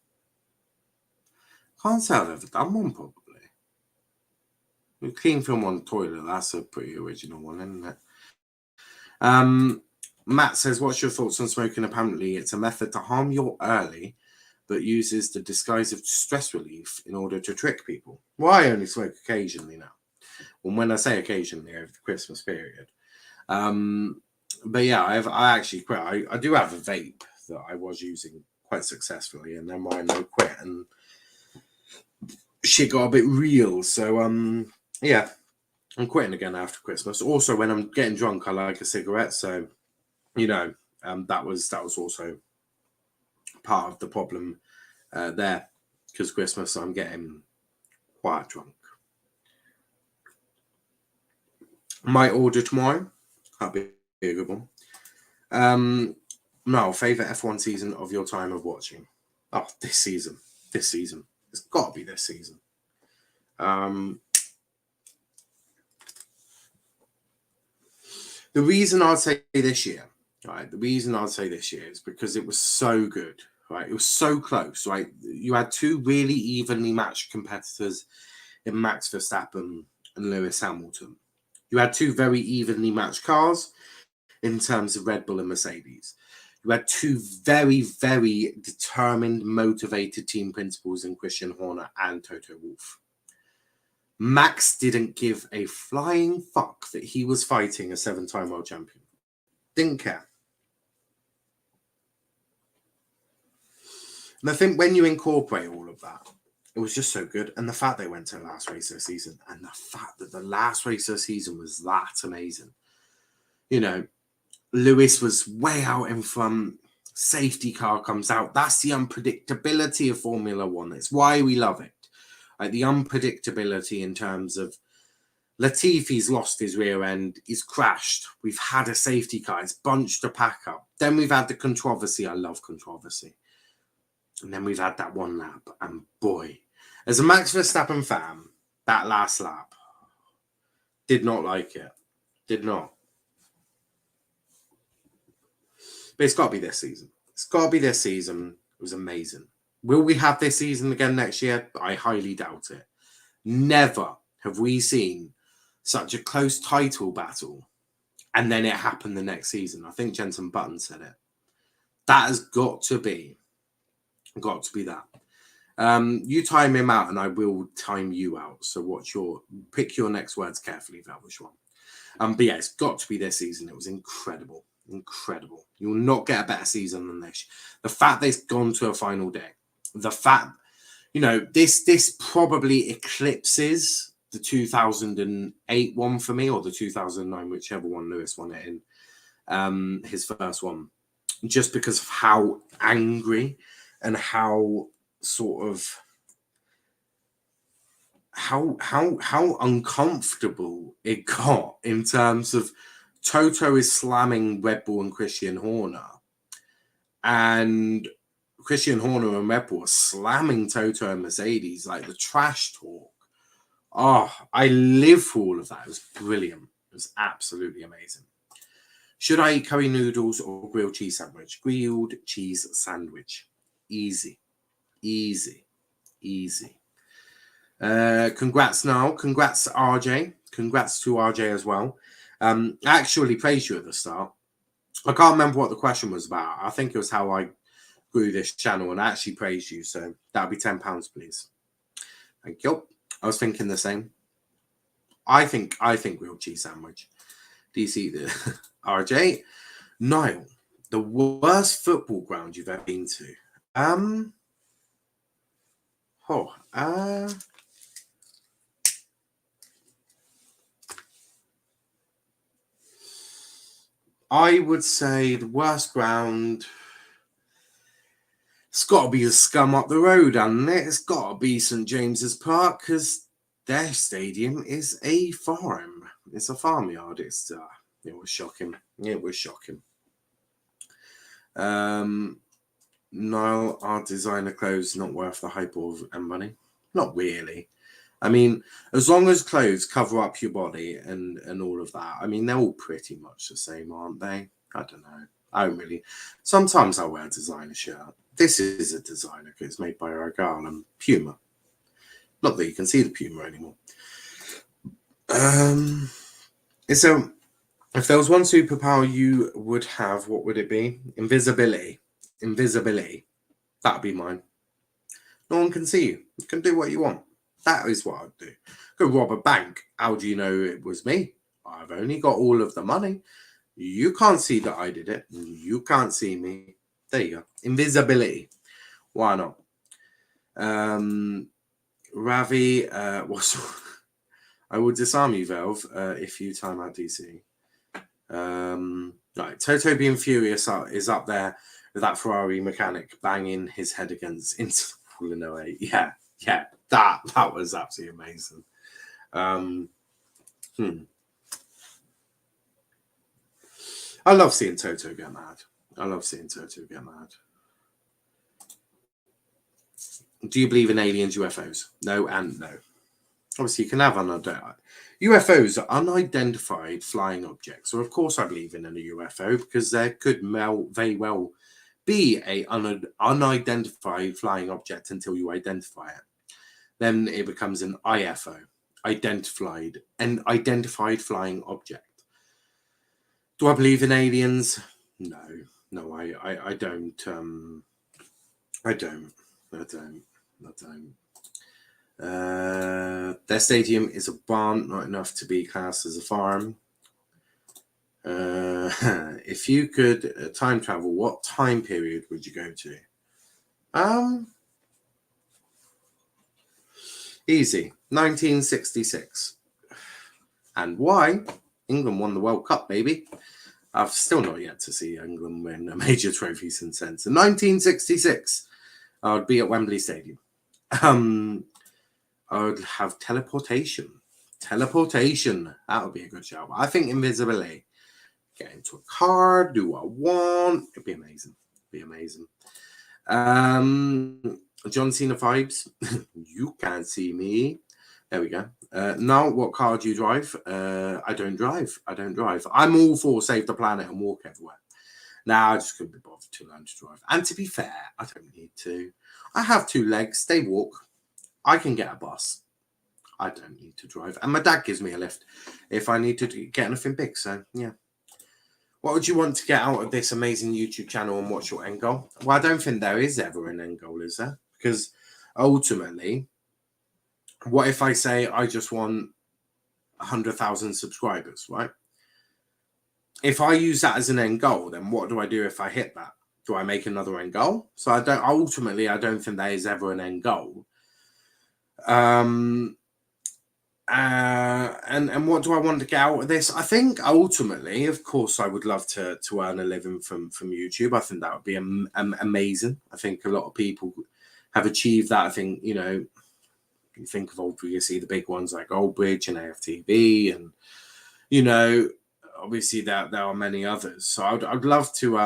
say I've ever done one, probably. We clean film on the toilet, that's a pretty original one, isn't it? Matt says, what's your thoughts on smoking? Apparently it's a method to harm you early, but uses the disguise of stress relief in order to trick people. Well, I only smoke occasionally now. And when I say occasionally, over the Christmas period. But yeah, I actually quit. I do have a vape that I was using quite successfully, and then mine I quit and shit got a bit real. So yeah, I'm quitting again after Christmas. Also, when I'm getting drunk, I like a cigarette. So you know, that was also part of the problem there, because Christmas I'm getting quite drunk. Might order tomorrow. That'd be a good one. No, favourite F1 season of your time of watching? Oh, this season. It's got to be this season. The reason I'd say this year, right? The reason I'd say this year is because it was so good, right? It was so close, right? You had two really evenly matched competitors in Max Verstappen and Lewis Hamilton. You had two very evenly matched cars in terms of Red Bull and Mercedes. You had two very, very determined, motivated team principals in Christian Horner and Toto Wolff. Max didn't give a flying fuck that he was fighting a 7-time world champion. Didn't care. And I think when you incorporate all of that, it was just so good. And the fact they went to the last race of the season, and the fact that the last race of the season was that amazing. You know, Lewis was way out in front. Safety car comes out. That's the unpredictability of Formula One. It's why we love it. Like the unpredictability in terms of Latifi's lost his rear end. He's crashed. We've had a safety car. It's bunched the pack up. Then we've had the controversy. I love controversy. And then we've had that one lap. And boy, as a Max Verstappen fan, that last lap, did not like it. Did not. But it's got to be this season. It's got to be this season. It was amazing. Will we have this season again next year? I highly doubt it. Never have we seen such a close title battle and then it happened the next season. I think Jensen Button said it. That has got to be that. You time him out and I will time you out. So pick your next words carefully, Velvish one. But yeah, it's got to be this season. It was incredible. Incredible. You will not get a better season than this. The fact they've gone to a final day, the fact, this probably eclipses the 2008 one for me, or the 2009, whichever one Lewis won it in, his first one, just because of how angry and how sort of how uncomfortable it got in terms of Toto is slamming Red Bull and Christian Horner, and Christian Horner and Red Bull were slamming Toto and Mercedes, like the trash talk. Oh, I live for all of that. It was brilliant. It was absolutely amazing. Should I eat curry noodles or grilled cheese sandwich? Grilled cheese sandwich. Easy. Easy. Easy. Congrats, Niall. Congrats, RJ. Congrats to RJ as well. I actually praised you at the start. I can't remember what the question was about. I think it was how I grew this channel, and I actually praised you. So that'll be £10, please. Thank you. I was thinking the same. I think grilled cheese sandwich. DC the RJ. Niall, the worst football ground you've ever been to. I would say the worst ground. It's got to be the scum up the road, hasn't it? It's got to be St James's Park, because their stadium is a farm. It's a farmyard. It was shocking. It was shocking. Niall, our designer clothes not worth the hype and money. Not really. I mean, as long as clothes cover up your body and all of that, I mean, they're all pretty much the same, aren't they? I don't know. I don't really. Sometimes I wear a designer shirt. This is a designer because it's made by Argyle and Puma. Not that you can see the Puma anymore. So, if there was one superpower you would have, what would it be? Invisibility. Invisibility. That'd be mine. No one can see you. You can do what you want. That is what I'd do. Go rob a bank. How do you know it was me? I've only got all of the money. You can't see that I did it. You can't see me. There you go. Invisibility. Why not? Ravi, I will disarm you, Valve, if you time out DC. Right, Toto being furious is up there with that Ferrari mechanic banging his head into the wall in 08. Yeah, that was absolutely amazing. I love seeing Toto get mad. Do you believe in aliens, UFOs? No and no. Obviously, you can have UFOs are unidentified flying objects. So, of course, I believe in a UFO because there could very well be a unidentified flying object until you identify it. Then it becomes an IFO, identified flying object. Do I believe in aliens? No, I don't. I don't. Their stadium is a barn, not enough to be classed as a farm. If you could time travel, what time period would you go to? Easy. 1966. And why? England won the World Cup, baby. I've still not yet to see England win a major trophy since then. So 1966, I would be at Wembley Stadium. I would have teleportation. That would be a good show. I think invisibility. Get into a car, do what I want. It'd be amazing. John Cena vibes. You can't see me. There we go. Now, what car do you drive? I don't drive. I'm all for save the planet and walk everywhere. Now, I just couldn't be bothered to learn to drive. And to be fair, I don't need to. I have 2 legs. They walk. I can get a bus. I don't need to drive. And my dad gives me a lift if I need to get anything big. So, yeah. What would you want to get out of this amazing YouTube channel and what's your end goal? Well, I don't think there is ever an end goal, is there? Because ultimately, what if I say I just want 100,000 subscribers, right? If I use that as an end goal, then what do I do if I hit that? Do I make another end goal? So I don't think there is ever an end goal. And what do I want to get out of this? I think ultimately, of course, I would love to earn a living from YouTube. I think that would be amazing. I think a lot of people have achieved that. I think, you think of obviously the big ones like Goldbridge and AFTV, and obviously there are many others. So I'd love to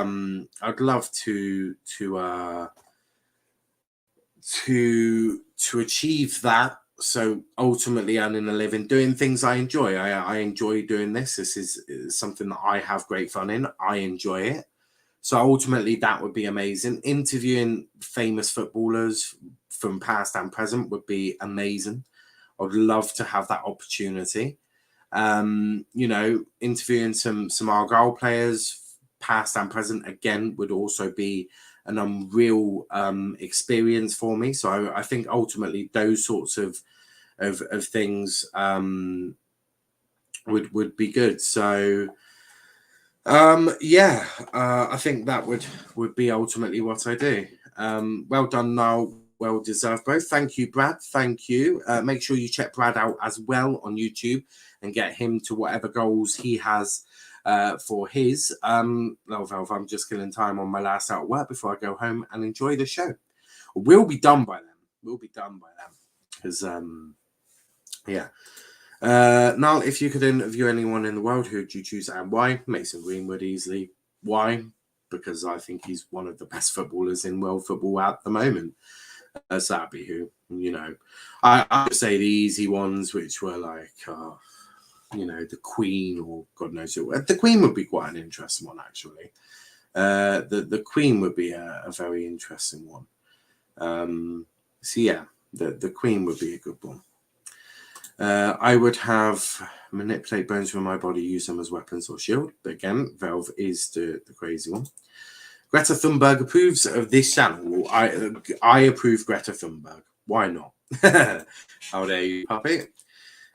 to achieve that. So ultimately earning a living, doing things I enjoy. I enjoy doing this. This is something that I have great fun in. I enjoy it. So ultimately that would be amazing. Interviewing famous footballers from past and present would be amazing. I would love to have that opportunity. You know, interviewing some Argyle players, past and present, again, would also be an unreal experience for me. So I think ultimately those sorts of things would be good. So yeah, I think that would be ultimately what I do. Well done, Niall. Well deserved both. Thank you, Brad. Thank you. Make sure you check Brad out as well on YouTube and get him to whatever goals he has for his. Velv, I'm just killing time on my last hour of work before I go home and enjoy the show. We'll be done by then. We'll be done by then. Because, yeah. Now, if you could interview anyone in the world, who would you choose and why? Mason Greenwood easily. Why? Because I think he's one of the best footballers in world football at the moment. So that'd be who, you know. I would say the easy ones, which were like, you know, the Queen or God knows who. The Queen would be quite an interesting one, actually. The Queen would be a very interesting one. So yeah, the Queen would be a good one. I would have manipulate bones from my body, use them as weapons or shield. But again, Velv is the crazy one. Greta Thunberg approves of this channel. I approve Greta Thunberg. Why not? How dare you, puppy?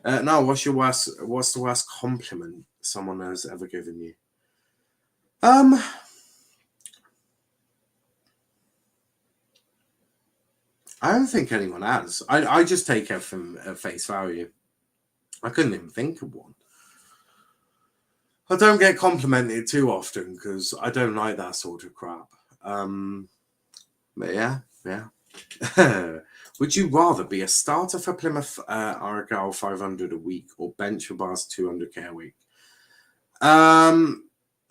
Now, what's the worst compliment someone has ever given you? I don't think anyone has. I just take it from face value. I couldn't even think of one. I don't get complimented too often because I don't like that sort of crap. But yeah. Would you rather be a starter for Plymouth Argyle 500 a week or bench for Bars 200k a week? Well,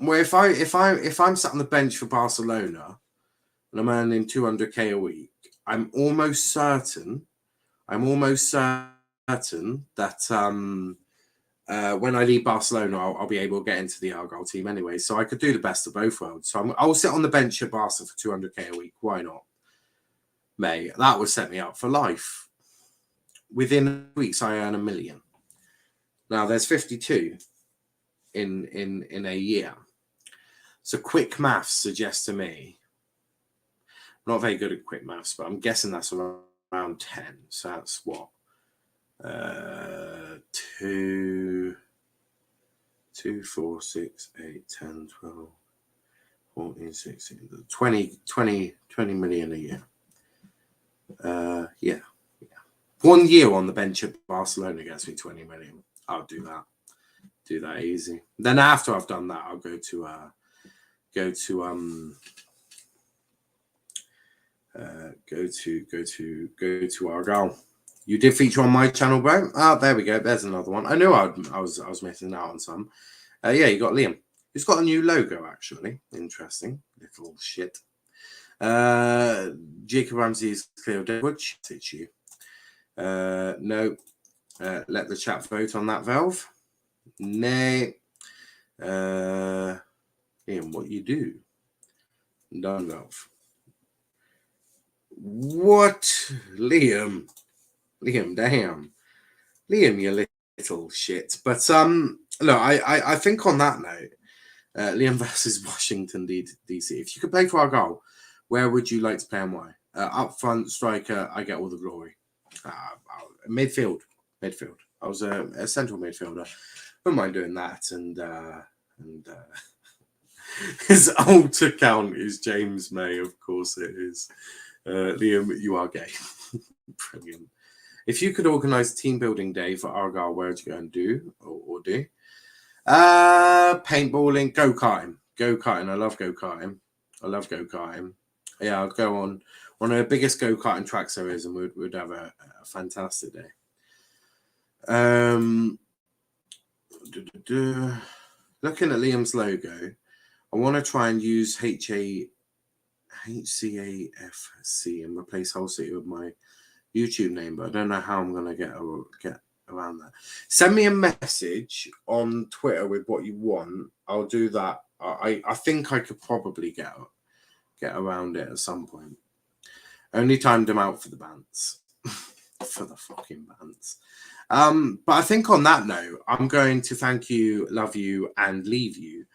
if I'm sat on the bench for Barcelona and I'm earning 200k a week, I'm almost certain that when I leave Barcelona, I'll be able to get into the Argyle team anyway. So I could do the best of both worlds. So I'll sit on the bench at Barca for 200k a week. Why not? Mate, that would set me up for life. Within weeks, I earn $1 million. Now, there's 52 in a year. So quick maths suggests to me, I'm not very good at quick maths, but I'm guessing that's around 10. So that's what? 2, 4, 6, 8, 10, 12, 14, 16, 20 million a year. Yeah. 1 year on the bench at Barcelona gets me 20 million. I'll do that. Do that easy. Then after I've done that, I'll go to Argyle. You did feature on my channel, bro. Oh, there we go. There's another one. I knew I was missing out on some. Yeah, you got Liam. He's got a new logo, actually. Interesting. Little shit. Jacob Ramsey's Cleo Deadwood. It's you. No. Let the chat vote on that, Valve. Nay. Liam, what you do? Done, Valve. What? Liam, damn. Liam, you little shit. But look, I think on that note, Liam versus Washington DC. If you could play for Argyle, where would you like to play and why? Up front, striker, I get all the glory. Midfield. I was a central midfielder. Wouldn't mind doing that. And his alt account is James May, of course it is. Liam, you are gay. Brilliant. If you could organise a team building day for Argyle, where would you go and do or do? Paintballing, go-karting. I love go-karting. Yeah, I'd go on one of the biggest go-karting tracks there is, and we'd have a fantastic day. Looking at Liam's logo, I want to try and use HCAFC and replace Hull City with my YouTube name, but I don't know how I'm going to get around that. Send me a message on Twitter with what you want. I'll do that. I think I could probably get around it at some point. Only timed them out for the bands. For the fucking bands. But I think on that note, I'm going to thank you, love you, and leave you.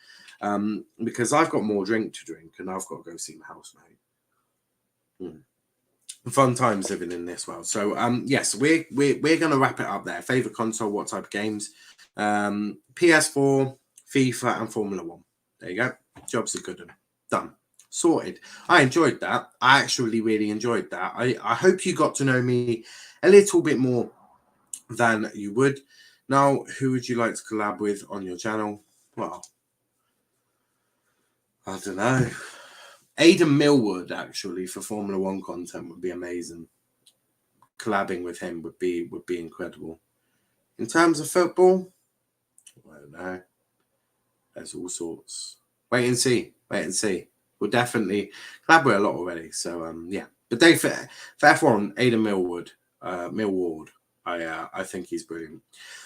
Because I've got more drink to drink and I've got to go see my housemate. Fun times living in this world. So yes, we're going to wrap it up there. Favorite console, what type of games? PS4, FIFA, and Formula 1. There you go. Jobs are good and done. Sorted. I enjoyed that. I actually really enjoyed that. I hope you got to know me a little bit more than you would. Now, who would you like to collab with on your channel? Well, I don't know. Aidan Millwood, actually, for Formula 1 content would be amazing. Collabing with him would be incredible. In terms of football, I don't know. There's all sorts. Wait and see. We'll definitely collab with a lot already. So yeah. But Dave, for F1, Aidan Millward, I think he's brilliant.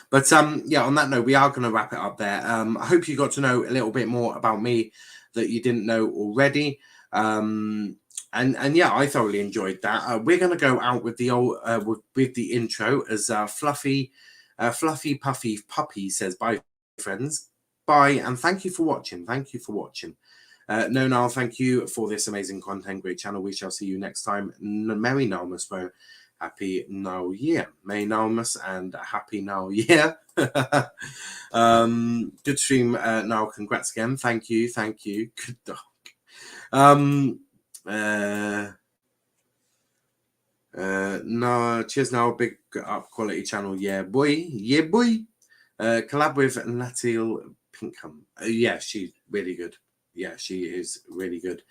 But yeah, on that note, we are going to wrap it up there. I hope you got to know a little bit more about me that you didn't know already. And yeah, I thoroughly enjoyed that. We're going to go out with the old with the intro as Fluffy Puffy Puppy says bye, friends. Bye, and thank you for watching. No, Niall, thank you for this amazing content. Great channel. We shall see you next time. Merry Nalmas, bro. Happy New Year. Merry Nalmas and Happy New Year. Good stream, Niall. Congrats again. Thank you. Good dog. No, cheers now. Big up quality channel. Yeah, boy. Collab with Natalie Pinkham. Yeah, she's really good. Yeah, she is really good.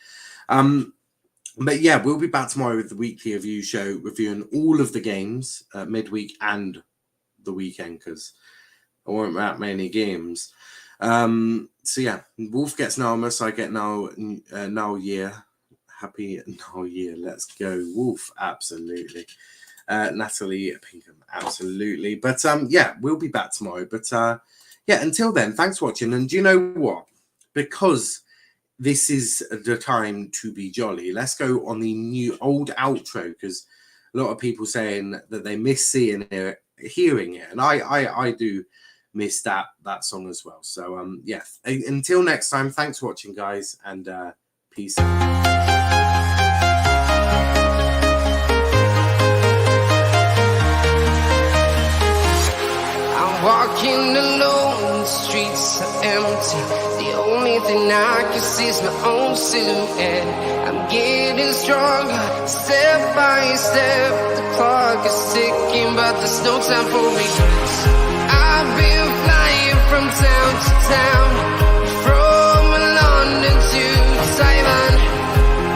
But yeah, we'll be back tomorrow with the weekly review show, reviewing all of the games midweek and the weekend, because there weren't that many games. So yeah, Wolf gets Nalmas, I get now year. Happy New Year. Let's go, Wolf. Absolutely. Natalie Pinkham. Absolutely. But yeah, we'll be back tomorrow. But yeah, until then, thanks for watching. And do you know what? Because this is the time to be jolly, let's go on the new old outro, because a lot of people saying that they miss seeing it, hearing it, and I do miss that song as well. So yeah, until next time, thanks for watching, guys, and peace out. Walking alone, the streets are empty. The only thing I can see is my own silhouette. I'm getting stronger, step by step. The clock is ticking, but there's no time for regrets. I've been flying from town to town, from London to Taiwan.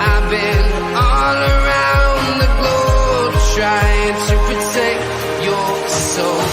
I've been all around the globe, trying to protect your soul.